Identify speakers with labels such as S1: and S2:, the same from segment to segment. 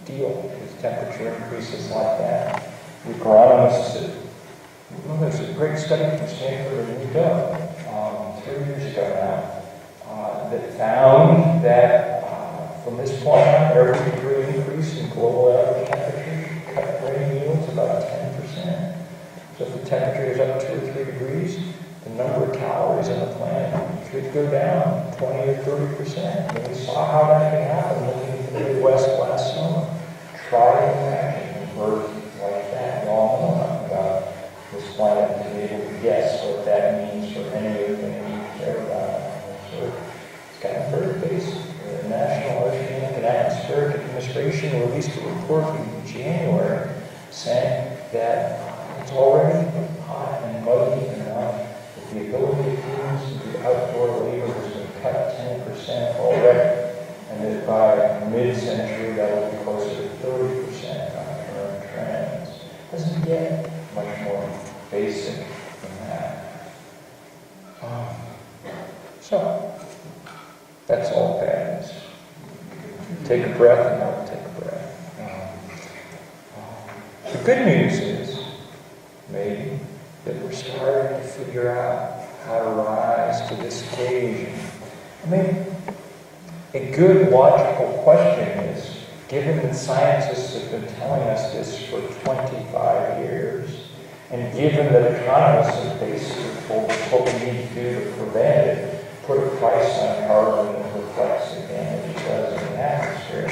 S1: deal with temperature increases like that. The agronomists, there's a great study from Stanford and UW 3 years ago now that found that from this point on, every degree increase in global average temperature cut grain yields about 10%. So if the temperature is up 2 or 3 degrees, the number of calories on the planet could go down 20 or 30%. And we saw how that could happen looking at the Midwest last summer. Try to imagine a birth like that. You all know enough about this planet to be able to guess what that means for any of the things you care about. So it's gotten very basic. The National Oceanic and Atmospheric Administration released a report in January saying that it's already hot and muggy enough that the ability of humans to do outdoor labor has been cut 10% already, and that by mid-century that will be closer to 30% on current trends. It doesn't get much more basic than that. So, that's all bad news. Take a breath and I'll take a breath. The good news is, maybe, that we're starting to figure out how to rise to this occasion. I mean, a good logical question is, given that scientists have been telling us this for 25 years, and given that economists have basically told us what we need to do to prevent it, put a price on carbon that reflects the damage it does in the atmosphere.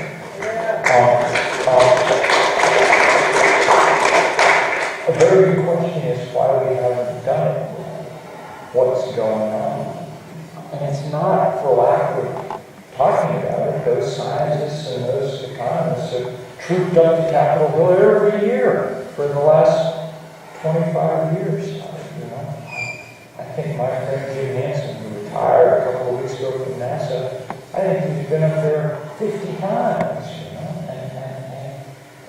S1: A very good question is why we haven't done it. What's going on? And it's not for lack of talking about it. Those scientists and those economists have trooped up to Capitol Hill every year for the last 25 years. I think my friend Jim Hansen, who retired a couple of weeks ago from NASA, I think he's been up there 50 times,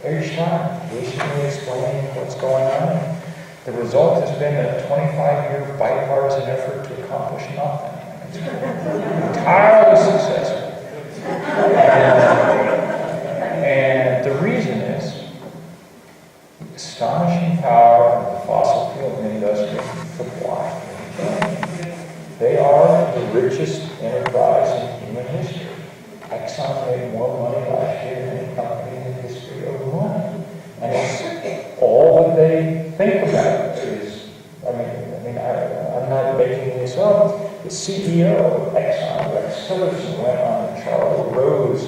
S1: and each time, patiently explaining what's going on. The result has been a 25-year bipartisan effort to accomplish nothing. It's entirely successful. And the reason is the astonishing power of the fossil fuel industry to block it. They are the richest enterprise in human history. Exxon made more money last year than any company in the history of money. And it's all that they think about is, I'm not making this up. The CEO of Exxon, Rex Tillerson, went on the Charlie Rose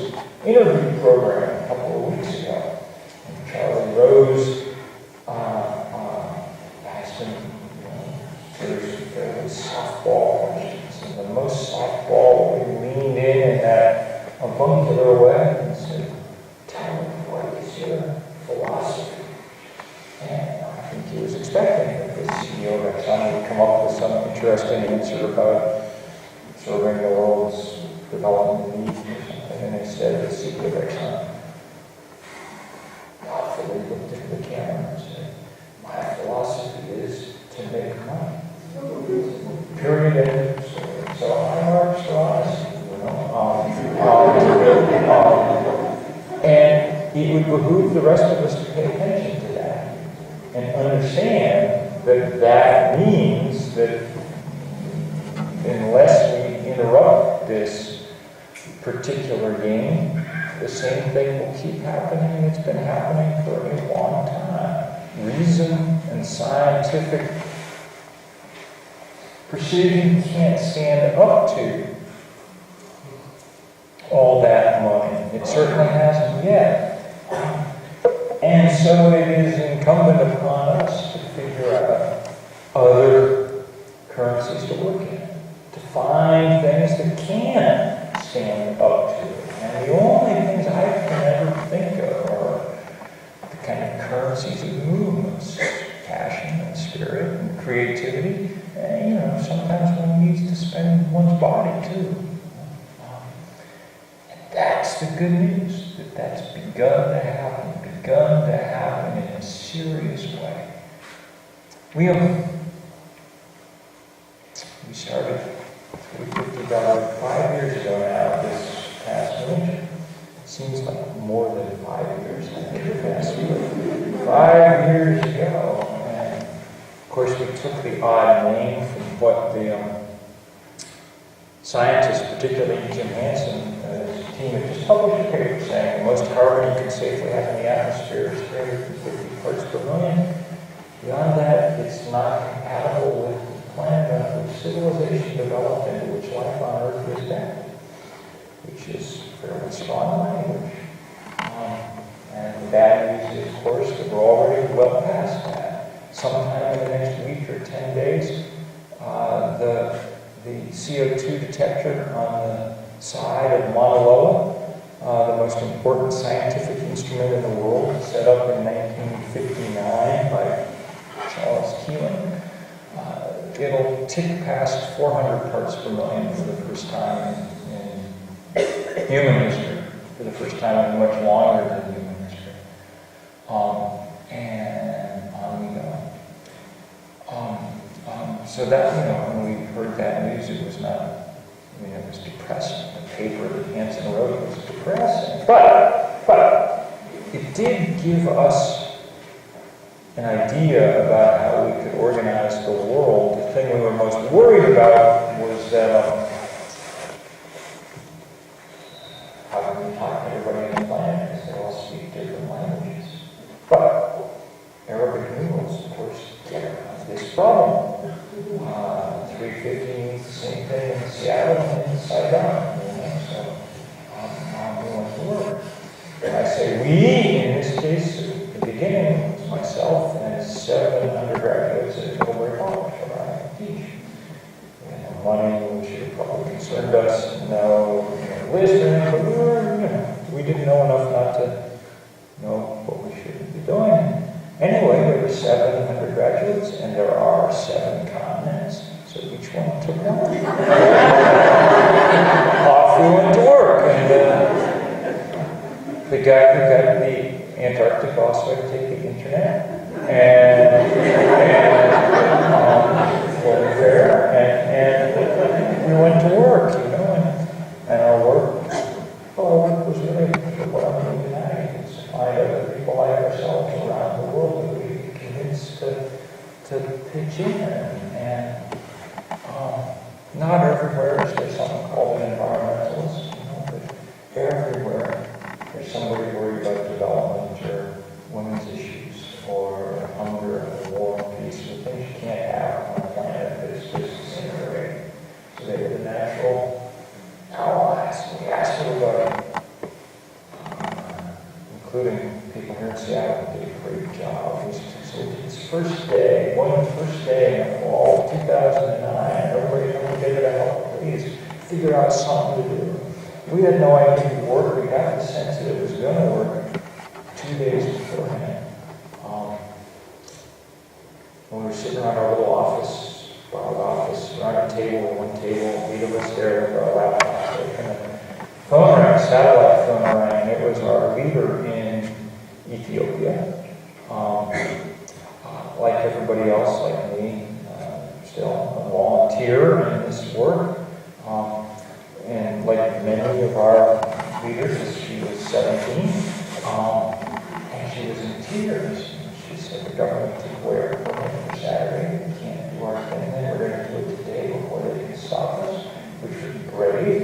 S1: interview program a couple of weeks ago. And Charlie Rose asked him, there's softball questions. And the most softball, we leaned in that avuncular way and said, tell me, what is your philosophy? And I think he was expecting that the CEO of Exxon would come up with some interesting answer about serving the world's development needs or something. And instead, the CEO of Exxon thoughtfully looked into the camera and said, my philosophy is to make money. Period. End of story. So I march for honesty, and it would behoove the rest of us to pay attention to that and understand that that means that unless we interrupt this particular game, the same thing will keep happening. It's been happening for a long time. Reason and scientific precision can't stand up to all that money. It certainly hasn't yet. And so it is incumbent upon us to figure out other currencies to look at, to find things that can stand up to it. And the only things I can ever think of are the kind of currencies of movements, passion and spirit and creativity. And, sometimes one needs to spend one's body too. And that's the good news, that that's begun to happen in a serious way. We started, we picked about 5 years ago now, this past winter. It seems like more than 5 5 years, I think it was 5 years ago. And of course, we took the odd name from what the scientists, particularly Jim Hansen, his team had just published a paper saying the most carbon you can safely have in the atmosphere is 350 parts per million. Beyond that, it's not compatible with the planet on which civilization developed and which life on Earth was adapted, which is fairly strong language. And the bad news is, of course, that we're already well past that. Sometime in the next week or 10 days, the CO2 detector on the side of Mauna Loa, the most important scientific instrument in the world, set up in 1959 by Charles Keeling, it'll tick past 400 parts per million for the first time in human history, for the first time in much longer than human history. And on we go. So that, when we heard that news, it was not, it was depressing. The paper that Hansen wrote was depressing. But it did give us an idea about how we could organize the world. The thing we were most worried about was that how do we talk to everybody on the planet because they all speak different languages. But Arabic numerals, of course, get this problem. 350 means the same thing in Seattle and in Saigon. So we went to work. And I say we, in this case, at the beginning, it was myself and 7 undergraduates at Tilbury College where I teach. And money, which probably concerned us, no listening, but we didn't know enough not to know what we should be doing. Anyway, there were 7 undergraduates, and there are 7 continents, so each one took one. Off we went to work, and the guy who got the Antarctic also had to take the internet, and we went to work, and our work was really what I'm doing tonight. It's to find other people like ourselves around the world that we can convince to pitch in. And not everywhere is there something called an environmentalist, but everywhere there's somebody worried about development or women's issues or hunger or war and peace, or things you can't have on a planet that is just disintegrating. So they were the natural allies. We asked everybody, including people here in Seattle, who did a great job. So it's first day, first day in the fall of 2009, everybody did it help, please figure out something to do. We had no idea it would work. We got the sense that it was going to work 2 days beforehand. When we were sitting around our little office, around a table, 8 of us there with our laptops, and a phone rang, satellite phone rang. It was our leader in Ethiopia. Like everybody else, like me, still a volunteer in this work. And like many of our leaders, she was 17, and she was in tears. She said the government took away our program for Saturday. We can't do our thing then. We're going to do it today before they can stop us, which would be brave.